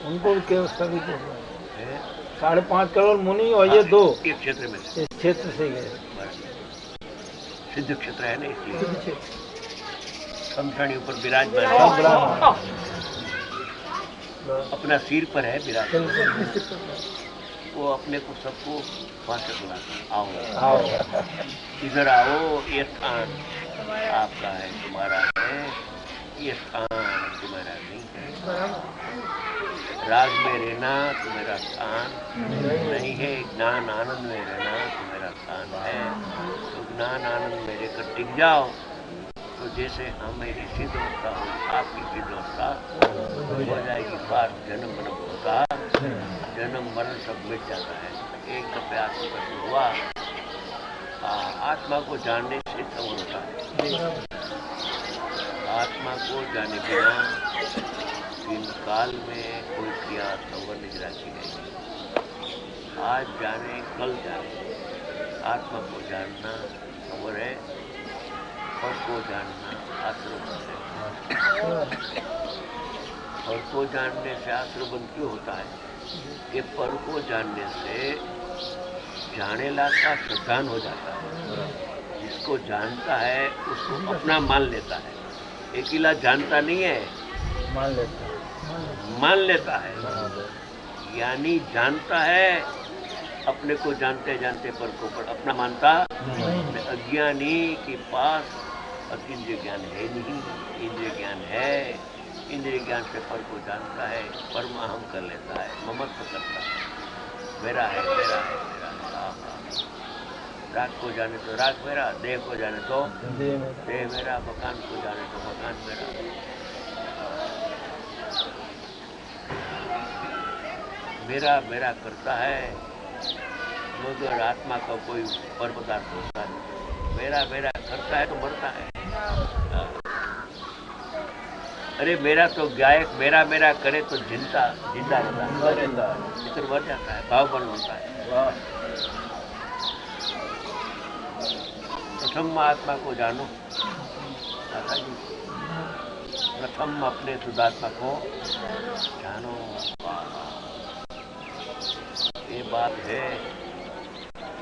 उनको भी केवल सभी को 5.5 करोड़ मुनि और ये 2 एक क्षेत्र में इस क्षेत्र से गए। सिद्ध क्षेत्र है ना, इसलिए शमशानी ऊपर विराजमान अपना सिर पर है विराज। वो अपने को सबको वहां से बुलाता, आओ इधर आओ, ये स्थान आपका है, तुम्हारा है, ये स्थान तुम्हारा नहीं है। राग में रहना तुम्हारा स्थान नहीं है, ज्ञान आनंद में रहना तुम्हारा स्थान है। तो ज्ञान आनंद में रहकर टिक जाओ, तो जैसे हमें सिद्ध अवस्था हो, आपकी सिद्ध अवस्था हो जाएगी। पार जन्म मरण होता, जन्म मरण सब मिट जाता है। एक दफे आत्मा का हुआ, आत्मा को जानने से सब होता है। आत्मा को जाने बिना इन काल में कोई क्रिया संवर नहीं रखी जाएगी। आज जाने कल जाने, आत्मा को जानना संवर है, और को जानना आश्रबंध है। और को जानने से आश्रबंध क्यों होता है? कि पर को जानने से जानेला का श्रद्धान हो जाता है। जिसको जानता है उसको अपना मान लेता है, अकेला जानता नहीं है, मान लेता है। यानी जानता है, अपने को जानते जानते पर को पर अपना मानता। अज्ञानी के पास अतीन्द्रिय ज्ञान है नहीं, इंद्रिय ज्ञान है। इंद्रिय ज्ञान से पर को जानता है, परम अहम कर लेता है, ममत्व करता है, मेरा है, मेरा है, मेरा है। राग को जाने तो राग मेरा, देह को जाने तो देह मेरा, मकान को जाने तो मकान मेरा। मेरा मेरा करता है, मगर आत्मा का कोई पर पदार्थ होता है। मेरा मेरा करता है तो मरता है। अरे मेरा तो गायक मेरा मेरा करे तो जिंदा जिंदा रहता है, इतर मर जाता है, भाव बन होता है। प्रथम आत्मा को जानो माता जी, प्रथम अपने शुद्धात्मा को जानो। ये बात है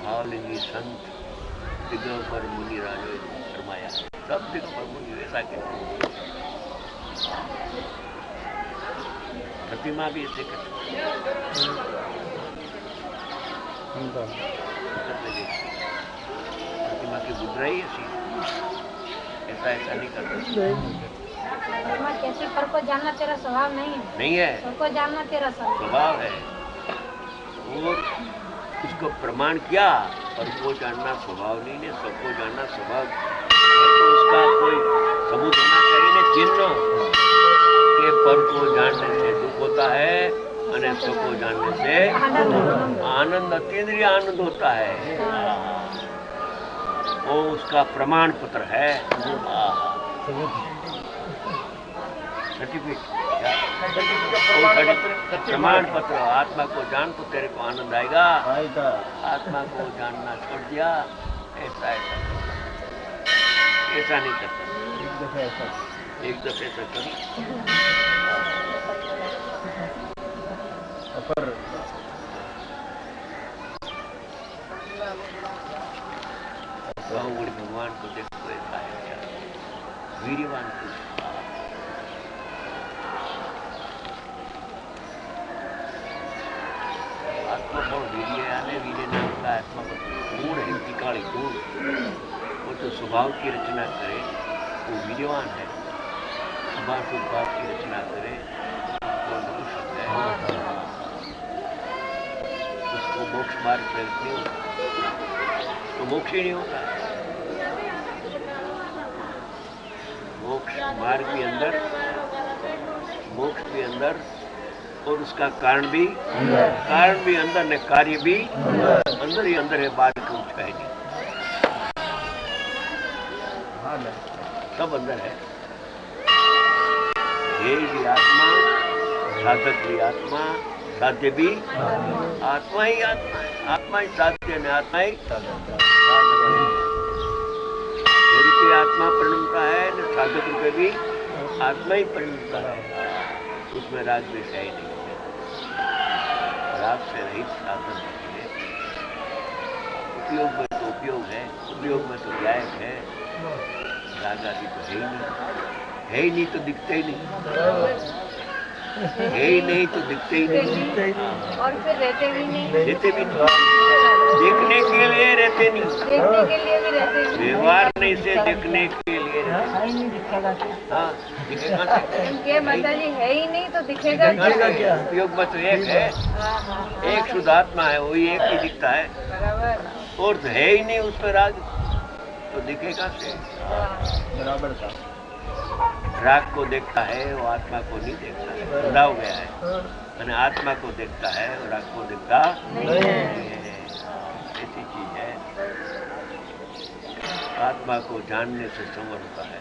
भावलिंगी संत दिगंबर मुनि राज फरमाया। सब दिगंबर मुनि ऐसा कहते, प्रतिमा भी ऐसे करती, प्रतिमा की मुद्रा ही ऐसी, ऐसा नहीं करता। कैसे पर को जानना तेरा स्वभाव नहीं है, पर को जानना तेरा स्वभाव है। वो उसको प्रमाण किया, पर को जानना स्वभाव नहीं है, सबको जानना स्वभाव। तो उसका कोई सबूत होना चाहिए ना, चिन्ह के पर को जानने से दुख होता है और सबको जानने से आनंद, अतीन्द्रिय आनंद होता है। वो उसका प्रमाण पत्र है, सर्टिफिकेट, प्रमाण पत्र। आत्मा को जान तो तेरे को आनंद आएगा। आत्मा को जानना छोड़ दिया, ऐसा ऐसा ऐसा नहीं करता। एक दफे ऐसा कर भगवान को देखो, ऐसा है वीरवान पुरुष। आत्मा पर वीर्य आने, वीर्य नाम का आत्मा पर गुण है, विकाली गुण। वो तो स्वभाव की रचना करे वो वीर्यवान है, स्वभाव की रचना करे वो मनुष्य है। उसको मोक्ष मार्ग प्रयोग नहीं होता, तो मोक्ष ही नहीं होता। मोक्ष मार्ग भी अंदर, मोक्ष भी अंदर, और उसका कारण भी अंदर ने, कार्य भी अंदर ही अंदर है, बाहर का कुछ है नहीं, सब अंदर है। ये भी आत्मा, साधक भी आत्मा, साध्य भी आत्मा ही आत्मा है। आत्मा ही साध्य ने, आत्मा ही रूपी आत्मा परिणमता है न, साधक रूपे भी आत्मा ही परिणमता है। उसमें राग द्वेष है ही नहीं। राग से रहित साधन है। उपयोग में तो उपयोग है, उपयोग में तो गायक है, राग आदि तो है ही नहीं तो दिखते ही नहीं, है ही नहीं तो दिखते ही नहीं, और फिर रहते भी नहीं, देखने के लिए रहते नहीं, देखने के लिए भी रहते नहीं, व्यवहार नहीं से देखने के लिए रहते। हाँ, दिखेगा इनके मतलब जी है ही नहीं तो दिखेगा क्या? उपयोग में तो एक है, एक शुद्ध आत्मा है, वही एक ही दिखता है, बराबर, और तो है ही नहीं उसमें राग, तो दिखेगा से बराबर था। राग को देखता है वो आत्मा को नहीं देखता है, जुदा हो गया है, मैंने आत्मा को देखता है और राग को देखता नहीं है। ऐसी चीज है, आत्मा को जानने से संवर होता है,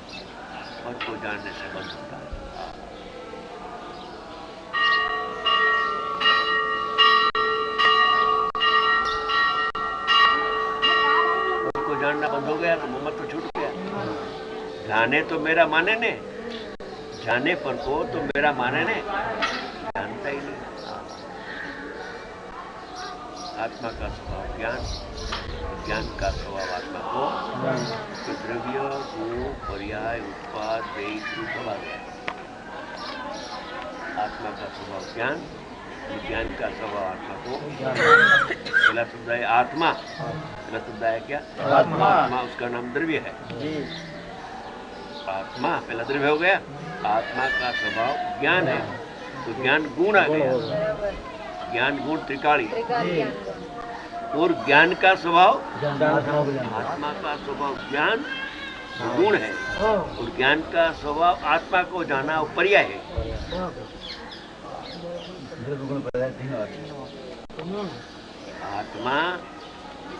मन को जानने से बंद होता है। मन को जानना बंद हो गया तो मोहम्मद तो छूट गया। जाने तो मेरा माने ने, जाने पर को तो मेरा माने ने, जानता ही नहीं। आत्मा का स्वभाव ज्ञान, ज्ञान का स्वभाव आत्मा को द्रव्य गुण पर्याय उत्पाद देय सब आ गया। आत्मा का स्वभाव ज्ञान, ज्ञान का स्वभाव आत्मा को, पहला शब्द है आत्मा, पहला शब्द है क्या? आत्मा। आत्मा उसका नाम द्रव्य है। आत्मा पहला द्रव्य हो गया। आत्मा का स्वभाव ज्ञान है, तो ज्ञान गुण आ गया, ज्ञान गुण त्रिकाली, और ज्ञान का स्वभाव, आत्मा का स्वभाव ज्ञान गुण है, और ज्ञान का स्वभाव आत्मा को जाना पर्याय है। आत्मा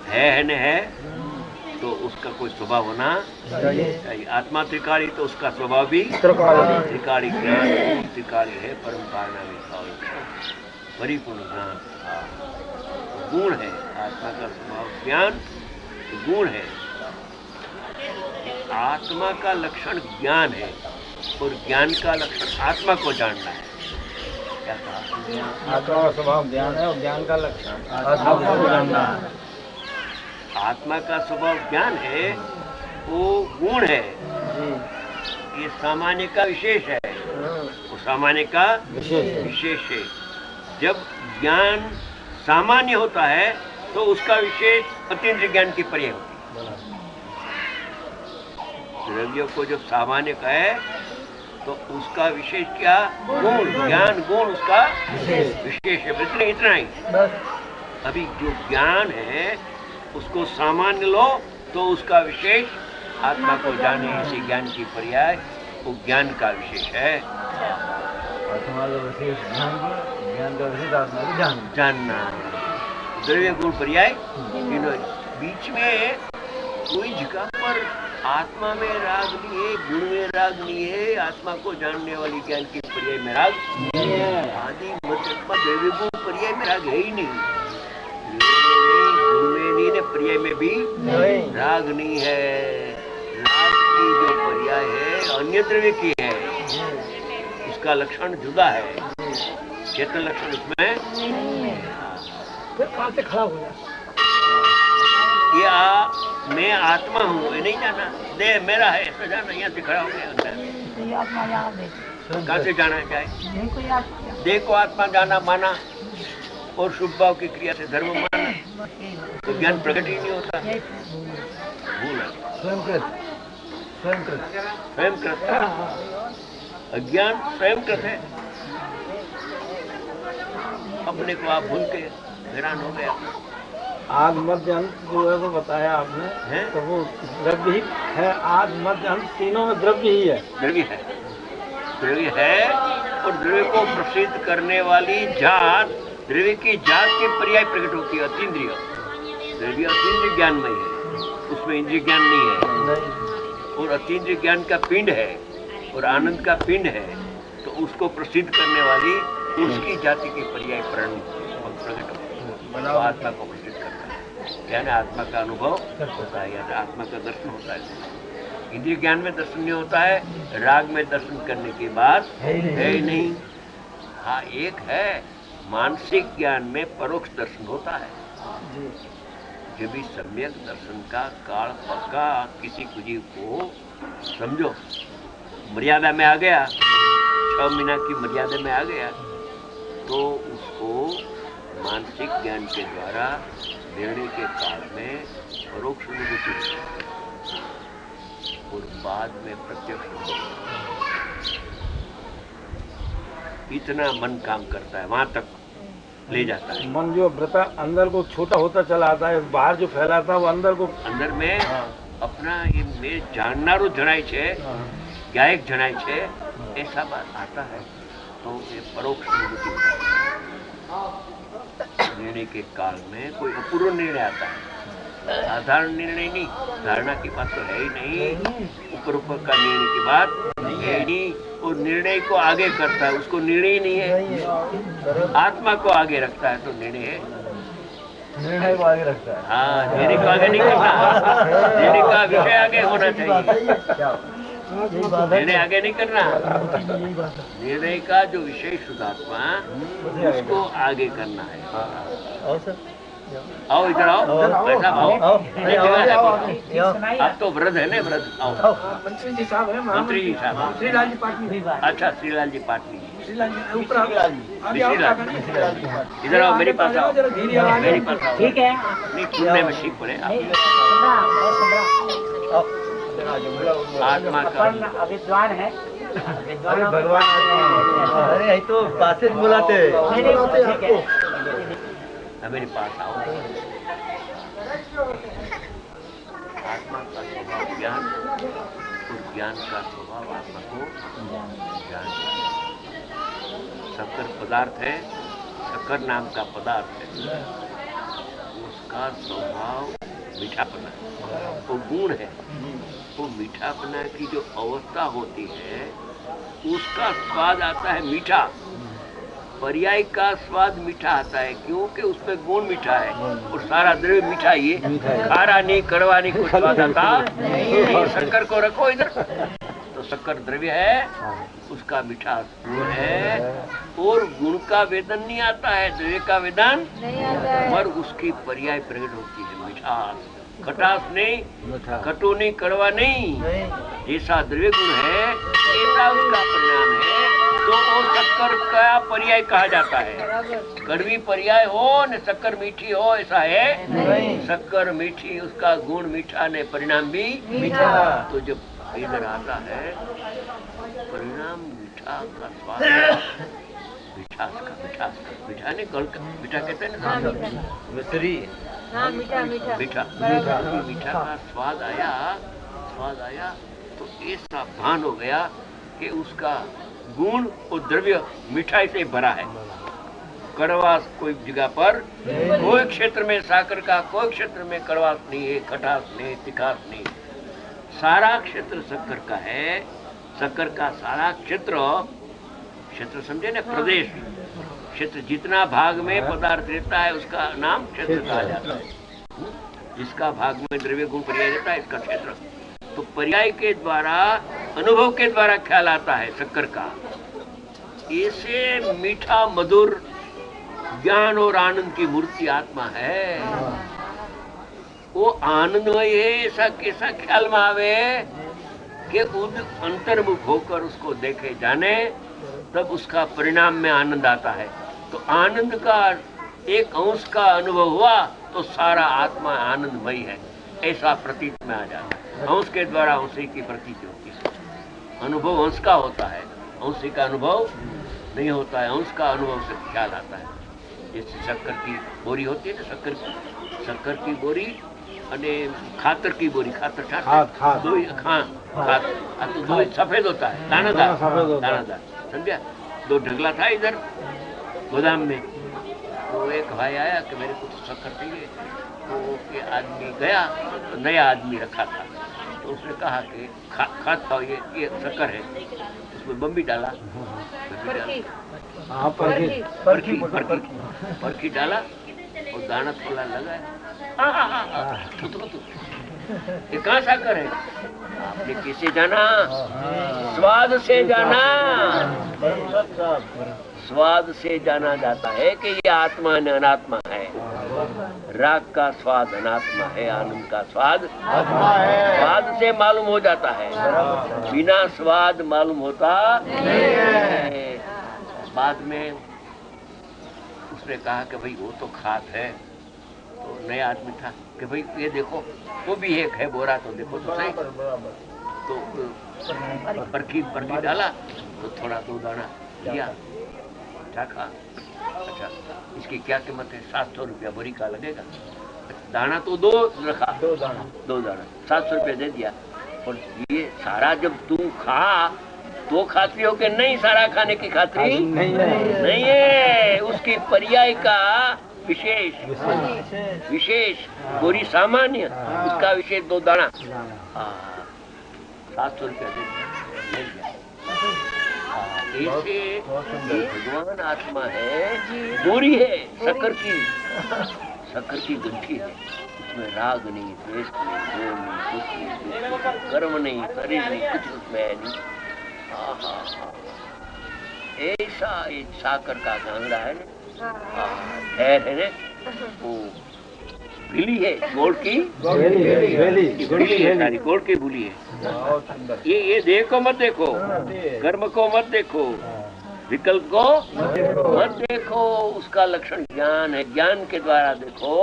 है न है तो उसका कोई स्वभाव होना चाहिए। आत्मा त्रिकाली तो उसका स्वभाव भी त्रिकाली, ज्ञान त्रिकाली है, परम कारण परिपूर्ण ज्ञान गुण है। आत्मा का स्वभाव ज्ञान गुण है। आत्मा का लक्षण ज्ञान है और ज्ञान का लक्षण आत्मा को जानना है। क्या कहा? आत्मा का स्वभाव ज्ञान है और ज्ञान का लक्षण आत्मा को जानना है। आत्मा का स्वभाव ज्ञान है, वो गुण है, ये सामान्य का विशेष है, वो सामान्य का विशेष है। जब ज्ञान सामान्य होता है तो उसका विशेष अतीन्द्रिय ज्ञान की पर्याय होती है। द्रव्य को जब सामान्य कहे तो उसका विशेष क्या? गुण, ज्ञान गुण उसका विशेष है। इतना ही। अभी जो ज्ञान है उसको सामान्य लो तो उसका विशेष आत्मा को जाने, इसी ज्ञान की पर्याय वो ज्ञान का विशेष है। आत्मा का विशेष ज्ञान का विशेष आत्मा को जानना। द्रव्य गुण पर्याय बीच में कोई जगह पर आत्मा में राग नहीं है, गुण में राग नहीं है, आत्मा को जानने वाली ज्ञान की पर्याय में राग आदि मध्य द्रव्य गुण पर्याय में राग है ही नहीं। पर्याय में भी राग नहीं है। राग की जो पर्याय है अन्य द्रव्य की है, उसका लक्षण जुदा है, चेतन लक्षण उसमें फिर कहाँ से खड़ा हो जाए? ये मैं आत्मा हूँ ये नहीं जाना, देह मेरा है ऐसा जाना, यहाँ से खड़ा हो गया अंदर। कहाँ से जाना चाहे? देह को आत्मा जाना माना और शुभ भाव की क्रिया से धर्म माना, तो ज्ञान प्रकट ही नहीं होता। भूल है, स्वयंकृत अज्ञान स्वयंकृत है। अपने को आप भूल के हैरान हो गया। आद मध्य अंत जो है वो बताया आपने है? तो वो द्रव्य ही है। आद मध्य अंत तीनों में द्रव्य ही है। द्रव्य है और द्रव्य को प्रसिद्ध करने वाली जात, द्रव्य की जात के पर्याय प्रकट होती है। अतीन्द्रिय द्रव्य अतीन्द्रिय ज्ञानमय है, उसमें इंद्रिय ज्ञान नहीं है, और अतीन्द्रिय ज्ञान का पिंड है और आनंद का पिंड है, तो उसको प्रसिद्ध करने वाली उसकी जाति के पर्याय प्रकट होती है। आत्मा को प्रसिद्ध करता है, यानी आत्मा का अनुभव होता है, यानी आत्मा का दर्शन होता है। इंद्रिय ज्ञान में दर्शन नहीं होता है, राग में दर्शन करने की बात है ही नहीं। हाँ एक है, मानसिक ज्ञान में परोक्ष दर्शन होता है। जब भी सम्यक दर्शन का काल पक्का किसी कुजीव को समझो, मर्यादा में आ गया, 6 महीना की मर्यादा में आ गया, तो उसको मानसिक ज्ञान के द्वारा निर्णय के काल में परोक्ष अनुभूति और बाद में प्रत्यक्ष अनुभूति। इतना मन काम करता है, वहां तक ले जाता है। मन जो व्रता अंदर को छोटा होता चला आता है, बाहर जो फैलाता है वो अंदर को अंदर में अपना ये मैं जाननारो जनाय छे, गायक जनाय छे, ऐसा बात आता है तो ये परोक्ष अनुभूति होता है। निर्णय के काल में कोई अपूर्व निर्णय आता है, साधारण निर्णय नहीं, धारणा की बात तो है ही नहीं, ऊपर का निर्णय की बात है ही नहीं। और निर्णय को आगे करता है, उसको निर्णय ही नहीं है, आत्मा को आगे रखता है तो निर्णय है। निर्णय को आगे रखता है। हाँ, निर्णय को आगे नहीं करना, निर्णय का विषय आगे होना चाहिए, निर्णय आगे नहीं करना। निर्णय का जो विषय शुद्धात्मा उसको आगे करना है। आओ इधर आओ, बैठा आओ। आप तो वृद्ध है ना, वृद्ध आओ। मंत्री जी साहब है, मंत्री जी साहब, श्रीलाल जी पाटनी। अच्छा, श्रीलाल जी पाटनी, ऊपर इधर आओ, मेरे पास आओ, मेरे पास आओ। ठीक है, नहीं, सुनने में सीख पड़े आप। आत्मा का विद्वान है, भगवान। अरे तो पासे बुलाते मेरे पास आओ। आत्मा का स्वभाव ज्ञान और ज्ञान का स्वभाव आत्मा को ज्ञान। शक्कर पदार्थ है, शक्कर नाम का पदार्थ है, उसका स्वभाव मीठापना, वो गुण है। वो मीठापना की जो अवस्था होती है उसका स्वाद आता है मीठा। पर्याय का स्वाद मीठा आता है क्योंकि उसमें गुण मीठा है और सारा द्रव्य मीठा ही है। खारा नहीं, कड़वा नहीं, कुछ स्वाद आता नहीं। शक्कर को रखो इधर, तो शक्कर द्रव्य है, उसका मीठा गुण है और गुण का वेदन नहीं आता है, द्रव्य का वेदन, पर उसकी पर्याय प्रकट होती है मिठास। खटास नहीं, खटू नहीं, कड़वा नहीं, जैसा द्रव्य गुण है ऐसा उसका परिणाम है, तो वो शक्कर का पर्याय कहा जाता है। कड़वी पर्याय हो न शक्कर मीठी हो, ऐसा है शक्कर मीठी, उसका गुण मीठा ने परिणाम भी मीठा। तो जब इधर आता है परिणाम मीठा का स्वाद, मिठास का, मीठा नहीं, मीठा कहते हैं ना, मिश्री, मीठा का स्वाद आया तो ऐसा भान हो गया कि उसका गुण और द्रव्य मिठाई से भरा है। कड़वास कोई जगह पर, कोई क्षेत्र में साकर का, कोई क्षेत्र में कड़वास नहीं है, खटास नहीं, तिखास नहीं, सारा क्षेत्र शक्कर का है। शक्कर का सारा क्षेत्र समझे ना, प्रदेश, क्षेत्र जितना भाग में पदार्थ रहता है उसका नाम क्षेत्र कहा जाता है। जिसका भाग में द्रव्य गुण पर्याय रहता है इसका क्षेत्र। तो पर्याय के द्वारा, अनुभव के द्वारा ख्याल आता है शक्कर का। ऐसे मीठा मधुर ज्ञान और आनंद की मूर्ति आत्मा है। वो आनंदमय है, ऐसा कैसा ख्याल में आवे कि उद अंतर्मुख होकर उसको देखे जाने, तब उसका परिणाम में आनंद आता है। तो आनंद का एक अंश का अनुभव हुआ तो सारा आत्मा आनंदमय है, ऐसा प्रतीत में आ जाता है। अंश के द्वारा अंशी की प्रतीति होती है। अनुभव अंश का होता है, अंशी का अनुभव नहीं होता है। अंश का अनुभव से ख्याल आता है। जैसे शक्कर की बोरी होती है ना, शक्कर की बोरी અને ખાતર की बोरी, खातर दो सफेद होता है, दानादार, समझा। 2 ढगला था इधर गोदाम में, तो एक भाई आया कि मेरे को शक्कर चाहिए। तो ये आदमी गया तो नया आदमी रखा था, तो उसने कहा कि खाता ये शक्कर है। उसमें बम्बी डाला, परखी डाला और दाना थोड़ा लगाया। ये कहाँ शक्कर है? आपने किसे जाना? स्वाद से जाना। स्वाद से जाना जाता है कि ये आत्मा है अनात्मा है। राग का स्वाद अनात्मा है, आनंद का स्वाद स्वाद से मालूम हो जाता है, बिना स्वाद मालूम होता नहीं। बाद में उसने कहा कि भाई वो तो खात है, तो नया आदमी था कि भाई ये देखो वो भी एक है बोरा, तो देखो तो सही। तो बर्फी डाला तो थोड़ा 2 दाना लिया, खा। अच्छा इसकी क्या कीमत है? 700 रुपया बोरी का लगेगा। दाना तो 2 रखा, 2 दाना 700 रुपया दे दिया। और ये सारा जब तुम खा तो खाती हो कि नहीं? सारा खाने की खाती नहीं है, उसकी पर्याय का विशेष गोरी सामान्य, उसका विशेष 2 दाना। 700 रुपया दे दिया। ऐसे भगवान आत्मा है, गोरी है, शक्कर की गंठी है, उसमें राग नहीं, द्वेष नहीं, मोह नहीं, कुछ नहीं, कर्म नहीं, शरीर नहीं, कुछ उसमें है नहीं। ऐसा एक साकर का गांगड़ा है ना, ठहर है ना, वो भीली है, गोड़ की भूली है, सारी गोड़ की भूली है। ये देखो मत देखो, कर्म को मत देखो, विकल्प को मत देखो, उसका लक्षण ज्ञान है। ज्ञान के द्वारा देखो